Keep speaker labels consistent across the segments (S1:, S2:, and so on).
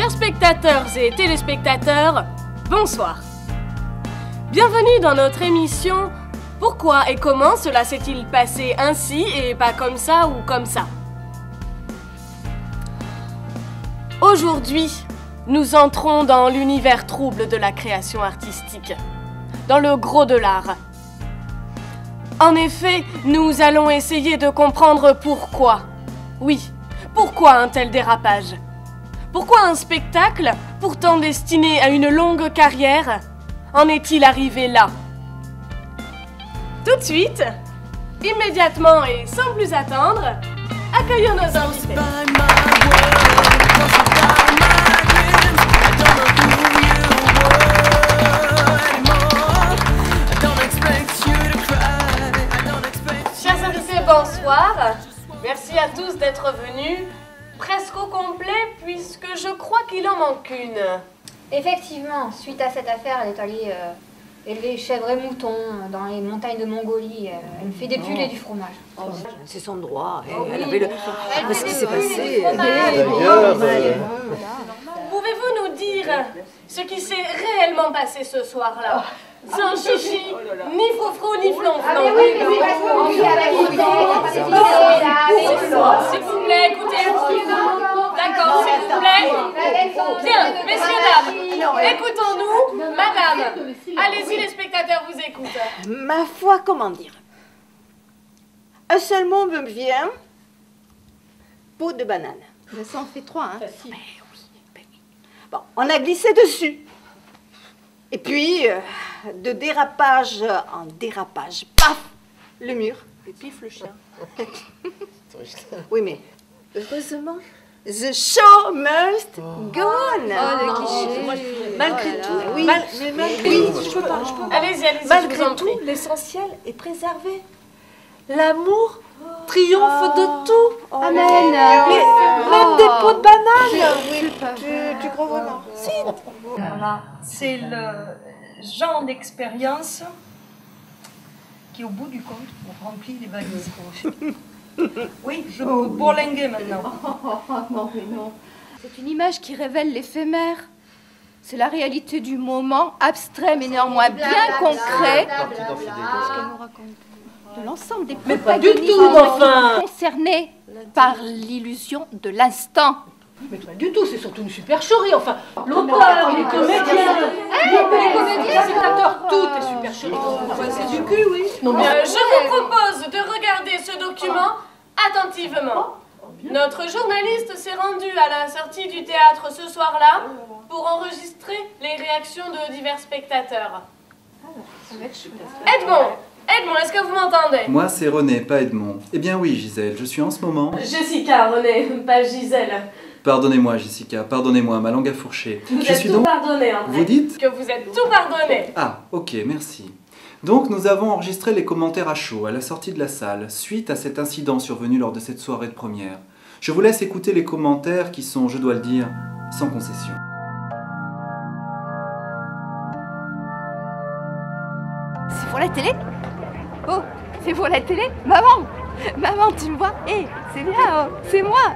S1: Chers spectateurs et téléspectateurs, bonsoir. Bienvenue dans notre émission « Pourquoi et comment cela s'est-il passé ainsi et pas comme ça ou comme ça ?» Aujourd'hui, nous entrons dans l'univers trouble de la création artistique, dans le gros de l'art. En effet, nous allons essayer de comprendre pourquoi. Oui, pourquoi un tel dérapage? Pourquoi un spectacle, pourtant destiné à une longue carrière, en est-il arrivé là? Tout de suite, immédiatement et sans plus attendre, accueillons nos invités. Chers invités, bonsoir. Merci à tous d'être venus. Presque au complet, puisque je crois qu'il en manque une.
S2: Effectivement, suite à cette affaire, elle est allée élever chèvres et moutons dans les montagnes de Mongolie. Elle me fait dépuler du fromage.
S3: C'est son droit. Elle avait le... ce qui s'est passé.
S1: Pouvez-vous nous dire ce qui s'est réellement passé ce soir-là? Sans chichi, ni froufrou, ni flonflon. S'il vous plaît, écoutez-vous. D'accord, s'il vous plaît. Bien, messieurs, dames, écoutons-nous. Madame, allez-y, les spectateurs vous écoutent.
S3: Ma foi, comment dire? Un seul mot me vient. Peau de banane. Ça en fait trois, hein? Ben oui. Bon, on a glissé dessus. Et puis, de dérapage en dérapage, paf, le mur. Et pif, le chien. Oui, mais heureusement, the show must go on.
S4: Oh, le cliché. Malgré tout,
S3: oui.
S4: je peux pas.
S1: Allez-y, je vous en
S4: Malgré
S1: prie.
S4: tout, l'essentiel est préservé. L'amour triomphe de tout.
S3: Amen.
S4: Même des pots de banane.
S3: Tu crois vraiment?
S4: Si. Voilà, c'est le genre d'expérience qui, au bout du compte, remplit les valises. Oui, je peux bourlinguer maintenant.
S5: Non, mais non. C'est une image qui révèle l'éphémère. C'est la réalité du moment, abstrait mais néanmoins bien concret. Ce qu'elle nous raconte. De l'ensemble des protagonistes concernés par l'illusion de l'instant.
S6: Mais pas du tout, c'est surtout une supercherie, enfin. L'auteur, les comédiens, les spectateurs, tout est supercherie. C'est du cul, oui.
S1: Je vous propose de regarder ce document attentivement. Notre journaliste s'est rendu à la sortie du théâtre ce soir-là pour enregistrer les réactions de divers spectateurs. Edmond, est-ce que vous m'entendez?
S7: Moi, c'est René, pas Edmond. Eh bien oui, Gisèle, je suis en ce moment...
S1: Jessica, René, pas Gisèle.
S7: Pardonnez-moi, Jessica, pardonnez-moi, ma langue a fourché.
S1: Vous êtes tout pardonné, en fait.
S7: Vous dites?
S1: Que vous êtes tout pardonné.
S7: Ah, ok, merci. Donc, nous avons enregistré les commentaires à chaud, à la sortie de la salle, suite à cet incident survenu lors de cette soirée de première. Je vous laisse écouter les commentaires qui sont, je dois le dire, sans concession.
S5: C'est pour la télé? Oh, c'est pour la télé? Maman! Maman, tu me vois? Hé, c'est bien, oh, c'est moi!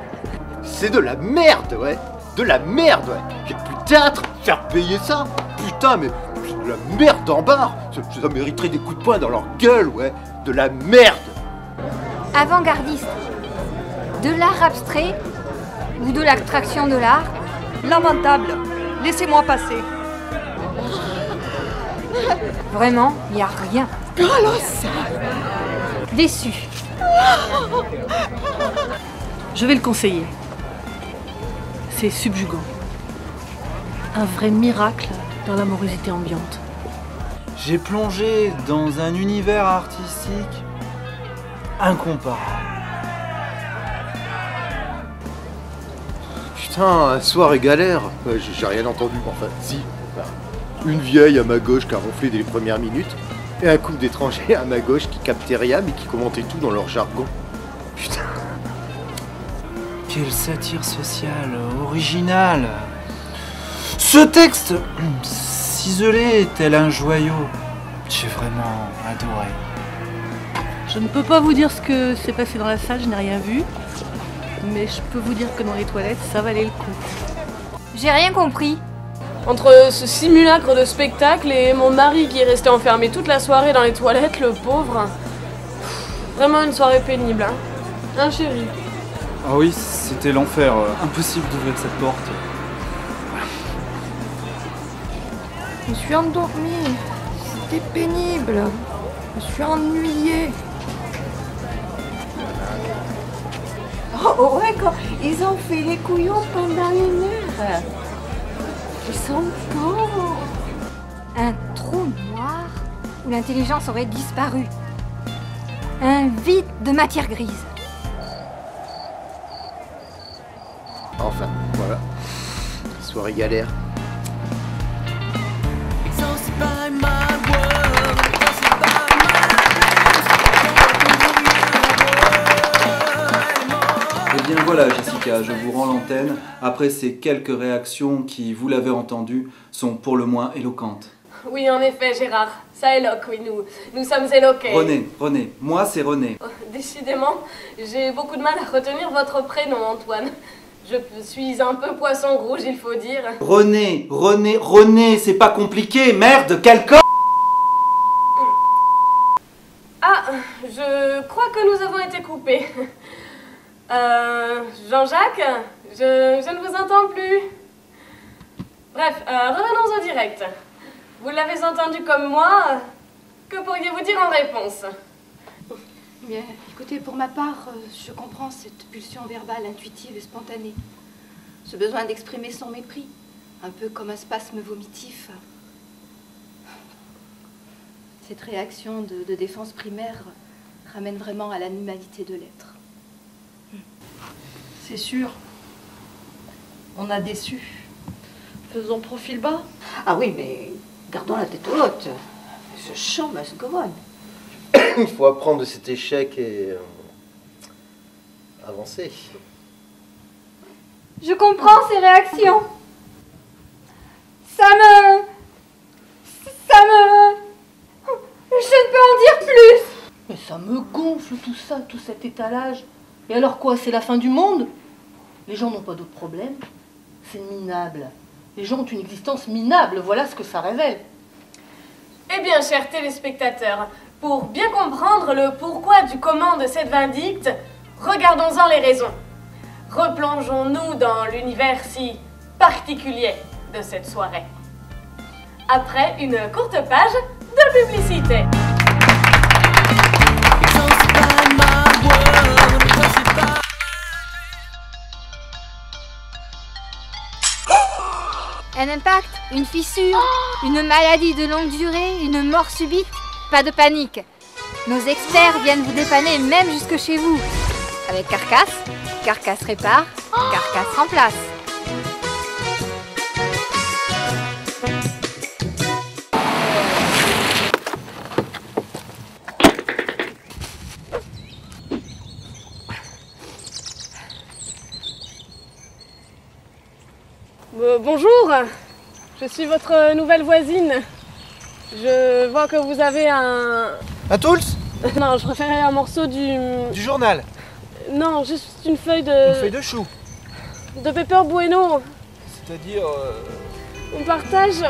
S8: C'est de la merde, ouais. De la merde, ouais. J'ai plus de théâtre, faire payer ça. Putain, mais c'est de la merde en barre. Ça mériterait des coups de poing dans leur gueule, ouais. De la merde.
S2: Avant-gardiste, de l'art abstrait ou de l'abstraction de l'art?
S4: Lamentable. Laissez-moi passer.
S2: Vraiment, il n'y a rien. Déçu.
S6: Je vais le conseiller. C'est subjugant. Un vrai miracle dans l'amorosité ambiante.
S7: J'ai plongé dans un univers artistique incomparable.
S8: Putain, un soir et galère. J'ai rien entendu, enfin, si. Une vieille à ma gauche qui a ronflé dès les premières minutes, et un couple d'étrangers à ma gauche qui captaient rien mais qui commentaient tout dans leur jargon. Putain.
S7: Quelle satire sociale, originale. Ce texte, ciselé tel un joyau, j'ai vraiment adoré.
S6: Je ne peux pas vous dire ce que s'est passé dans la salle, je n'ai rien vu. Mais je peux vous dire que dans les toilettes, ça valait le coup.
S2: J'ai rien compris.
S1: Entre ce simulacre de spectacle et mon mari qui est resté enfermé toute la soirée dans les toilettes, le pauvre. Vraiment une soirée pénible, hein. Hein, chéri?
S7: Ah oui, c'était l'enfer. Impossible d'ouvrir cette porte.
S5: Je me suis endormie. C'était pénible. Je me suis ennuyée.
S3: Oh ouais, quand ils ont fait les couillons pendant 1 heure. Ils sont cons.
S2: Un trou noir où l'intelligence aurait disparu. Un vide de matière grise.
S8: Enfin, voilà. Soirée galère.
S7: Eh bien voilà Jessica, je vous rends l'antenne. Après ces quelques réactions qui, vous l'avez entendu, sont pour le moins éloquentes.
S1: Oui, en effet, Gérard. Ça éloque, oui, nous sommes éloqués.
S7: René, moi c'est René.
S1: Oh, décidément, j'ai beaucoup de mal à retenir votre prénom, Antoine. Je suis un peu poisson rouge, il faut dire.
S7: René, c'est pas compliqué, merde, quel con.
S1: Ah, je crois que nous avons été coupés. Jean-Jacques, je ne vous entends plus. Bref, revenons au direct. Vous l'avez entendu comme moi, que pourriez-vous dire en réponse?
S5: Bien, écoutez, pour ma part, je comprends cette pulsion verbale intuitive et spontanée. Ce besoin d'exprimer son mépris, un peu comme un spasme vomitif. Cette réaction de défense primaire ramène vraiment à l'animalité de l'être.
S4: C'est sûr. On a déçu. Faisons profil bas.
S3: Ah oui, mais gardons la tête haute. Ce show must go on.
S8: Il faut apprendre de cet échec et avancer.
S2: Je comprends ces réactions. Ça me... Je ne peux en dire plus.
S6: Mais ça me gonfle tout ça, tout cet étalage. Et alors quoi, c'est la fin du monde? Les gens n'ont pas d'autres problèmes. C'est minable. Les gens ont une existence minable, voilà ce que ça révèle.
S1: Eh bien, chers téléspectateurs, pour bien comprendre le pourquoi du comment de cette vindicte, regardons-en les raisons. Replongeons-nous dans l'univers si particulier de cette soirée. Après une courte page de publicité.
S2: Un impact, une fissure, une maladie de longue durée, une mort subite. Pas de panique. Nos experts viennent vous dépanner même jusque chez vous. Avec Carcasse, Carcasse répare, Carcasse remplace.
S1: Bonjour, je suis votre nouvelle voisine. Je vois que vous avez un...
S9: Un tools?
S1: Non, je préférais un morceau du
S9: journal?
S1: Non, juste une feuille de...
S9: Une feuille de chou?
S1: De Pepper Bueno.
S9: C'est-à-dire...
S1: On partage.